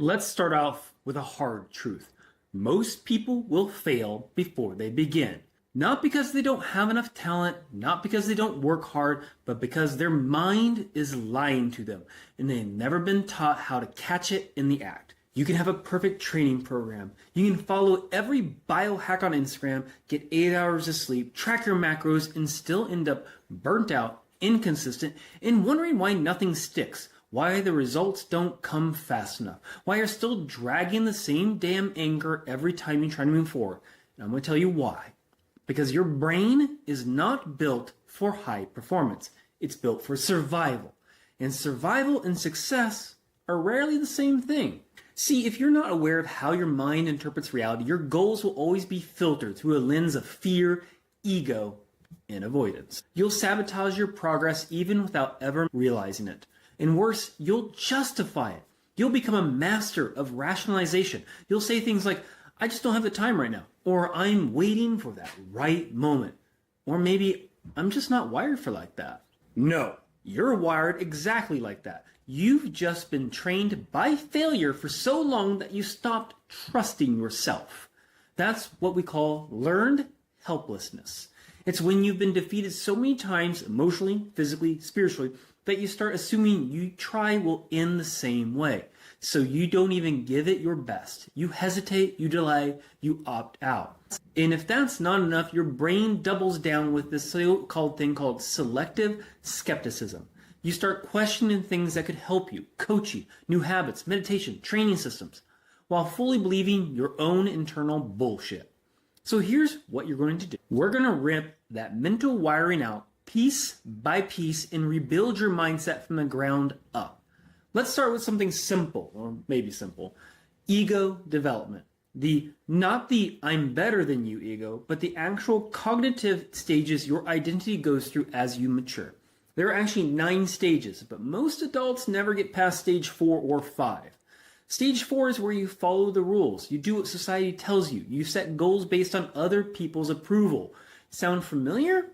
Let's start off with a hard truth. Most people will fail before they begin. Not because they don't have enough talent, not because they don't work hard, but because their mind is lying to them and they've never been taught how to catch it in the act. You can have a perfect training program. You can follow every biohack on Instagram, get 8 hours of sleep, track your macros, and still end up burnt out, inconsistent, and wondering why nothing sticks, why the results don't come fast enough, why you're still dragging the same damn anchor every time you try to move forward. And I'm going to tell you why. Because your brain is not built for high performance. It's built for survival. And survival and success are rarely the same thing. See, if you're not aware of how your mind interprets reality, your goals will always be filtered through a lens of fear, ego, and avoidance. You'll sabotage your progress even without ever realizing it. And worse, you'll justify it. You'll become a master of rationalization. You'll say things like, I just don't have the time right now. Or I'm waiting for that right moment. Or maybe I'm just not wired for like that. No, you're wired exactly like that. You've just been trained by failure for so long that you stopped trusting yourself. That's what we call learned helplessness. It's when you've been defeated so many times, emotionally, physically, spiritually, that you start assuming you try will end the same way. So you don't even give it your best. You hesitate, you delay, you opt out. And if that's not enough, your brain doubles down with this so-called thing called selective skepticism. You start questioning things that could help you, coach you, new habits, meditation, training systems, while fully believing your own internal bullshit. So here's what you're going to do. We're going to rip that mental wiring out piece by piece and rebuild your mindset from the ground up. Let's start with something simple, or maybe simple. Ego development. Not the I'm better than you ego, but the actual cognitive stages your identity goes through as you mature. There are actually 9 stages, but most adults never get past stage 4 or 5. Stage 4 is where you follow the rules. You do what society tells you. You set goals based on other people's approval. Sound familiar?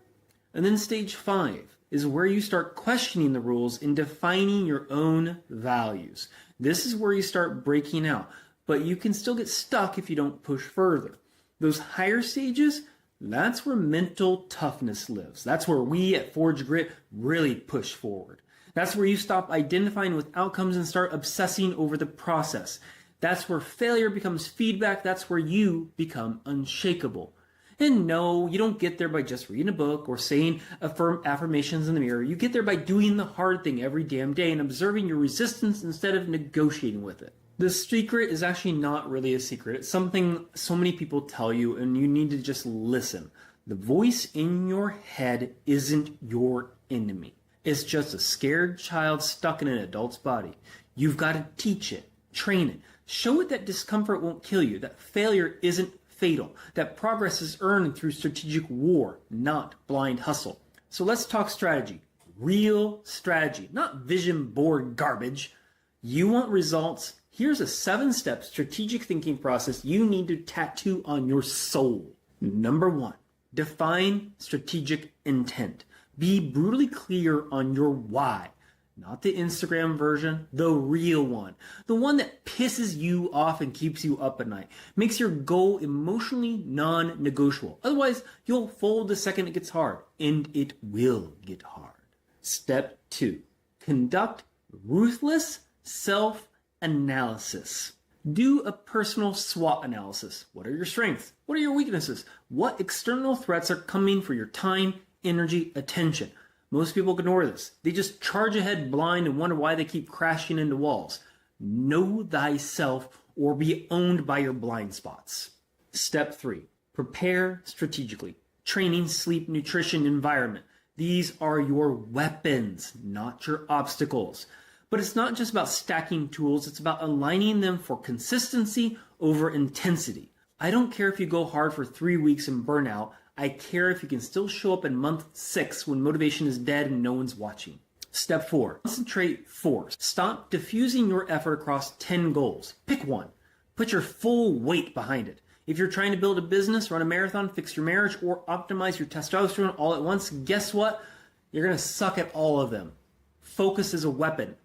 And then stage 5 is where you start questioning the rules and defining your own values. This is where you start breaking out, but you can still get stuck if you don't push further. Those higher stages, that's where mental toughness lives. That's where we at Forge Grit really push forward. That's where you stop identifying with outcomes and start obsessing over the process. That's where failure becomes feedback. That's where you become unshakable. And no, you don't get there by just reading a book or saying affirmations in the mirror. You get there by doing the hard thing every damn day and observing your resistance instead of negotiating with it. The secret is actually not really a secret. It's something so many people tell you and you need to just listen. The voice in your head isn't your enemy. It's just a scared child stuck in an adult's body. You've got to teach it, train it, show it that discomfort won't kill you, that failure isn't fatal, that progress is earned through strategic war, not blind hustle. So let's talk strategy. Real strategy, not vision board garbage. You want results? Here's a 7-step strategic thinking process you need to tattoo on your soul. Number 1, define strategic intent. Be brutally clear on your why. Not the Instagram version, the real one. The one that pisses you off and keeps you up at night. Makes your goal emotionally non-negotiable. Otherwise, you'll fold the second it gets hard. And it will get hard. Step 2. Conduct ruthless self-analysis. Do a personal SWOT analysis. What are your strengths? What are your weaknesses? What external threats are coming for your time, energy, attention? Most people ignore this. They just charge ahead blind and wonder why they keep crashing into walls. Know thyself or be owned by your blind spots. Step 3, prepare strategically. Training, sleep, nutrition, environment. These are your weapons, not your obstacles. But it's not just about stacking tools, it's about aligning them for consistency over intensity. I don't care if you go hard for 3 weeks and burn out. I care if you can still show up in month 6 when motivation is dead and no one's watching. Step 4, concentrate force. Stop diffusing your effort across 10 goals. Pick one. Put your full weight behind it. If you're trying to build a business, run a marathon, fix your marriage, or optimize your testosterone all at once, guess what? You're going to suck at all of them. Focus is a weapon.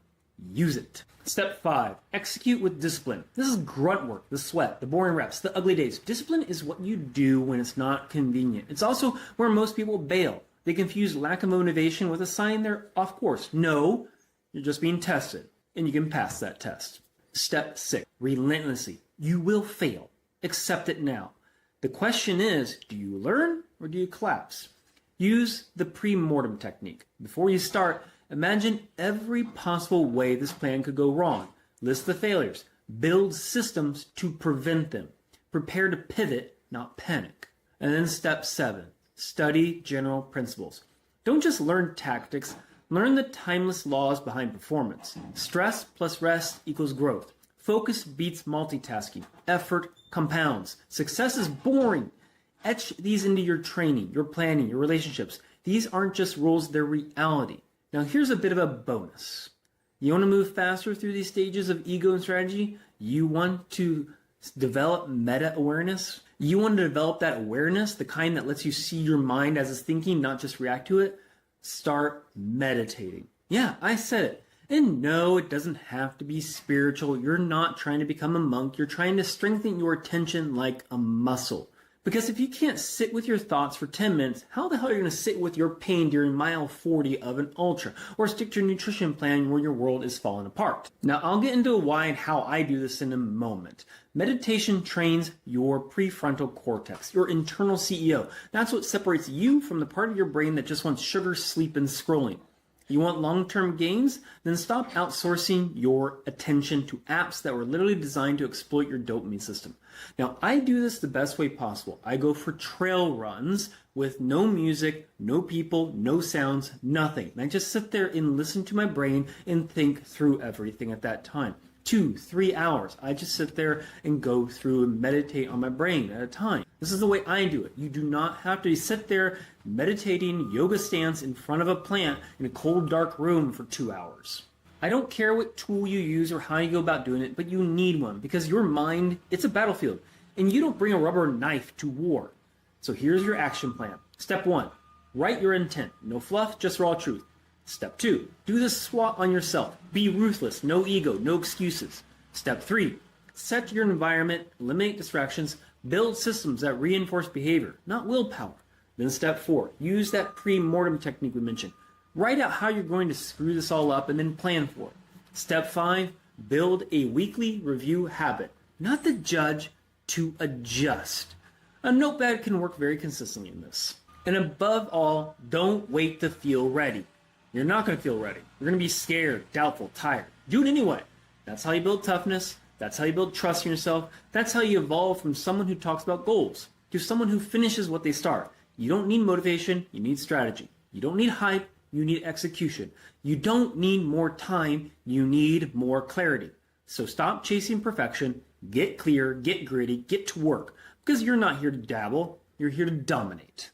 Use it. Step 5, execute with discipline. This is grunt work, the sweat, the boring reps, the ugly days. Discipline is what you do when it's not convenient. It's also where most people bail. They confuse lack of motivation with a sign they're off course. No, you're just being tested, and you can pass that test. Step 6, relentlessly. You will fail. Accept it now. The question is, do you learn or do you collapse? Use the pre-mortem technique. Before you start, imagine every possible way this plan could go wrong. List the failures. Build systems to prevent them. Prepare to pivot, not panic. And then step 7, study general principles. Don't just learn tactics, learn the timeless laws behind performance. Stress plus rest equals growth. Focus beats multitasking. Effort compounds. Success is boring. Etch these into your training, your planning, your relationships. These aren't just rules, they're reality. Now here's a bit of a bonus. You want to move faster through these stages of ego and strategy? You want to develop meta-awareness? You want to develop that awareness, the kind that lets you see your mind as it's thinking, not just react to it? Start meditating. Yeah, I said it. And no, it doesn't have to be spiritual. You're not trying to become a monk. You're trying to strengthen your attention like a muscle. Because if you can't sit with your thoughts for 10 minutes, how the hell are you going to sit with your pain during mile 40 of an ultra? Or stick to your nutrition plan where your world is falling apart? Now, I'll get into why and how I do this in a moment. Meditation trains your prefrontal cortex, your internal CEO. That's what separates you from the part of your brain that just wants sugar, sleep, and scrolling. You want long-term gains? Then stop outsourcing your attention to apps that were literally designed to exploit your dopamine system. Now, I do this the best way possible. I go for trail runs with no music, no people, no sounds, nothing. And I just sit there and listen to my brain and think through everything at that time. 2-3 hours. I just sit there and go through and meditate on my brain at a time. This is the way I do it. You do not have to sit there meditating yoga stance in front of a plant in a cold, dark room for 2 hours. I don't care what tool you use or how you go about doing it, but you need one because your mind, it's a battlefield, and you don't bring a rubber knife to war. So here's your action plan. Step 1, write your intent. No fluff, just raw truth. Step 2, do the SWOT on yourself. Be ruthless, no ego, no excuses. Step 3, set your environment, eliminate distractions, build systems that reinforce behavior, not willpower. Then step 4, use that pre-mortem technique we mentioned. Write out how you're going to screw this all up and then plan for it. Step 5, build a weekly review habit. Not to judge, to adjust. A notepad can work very consistently in this. And above all, don't wait to feel ready. You're not going to feel ready. You're going to be scared, doubtful, tired. Do it anyway. That's how you build toughness. That's how you build trust in yourself. That's how you evolve from someone who talks about goals to someone who finishes what they start. You don't need motivation. You need strategy. You don't need hype. You need execution. You don't need more time. You need more clarity. So stop chasing perfection. Get clear. Get gritty. Get to work. Because you're not here to dabble. You're here to dominate.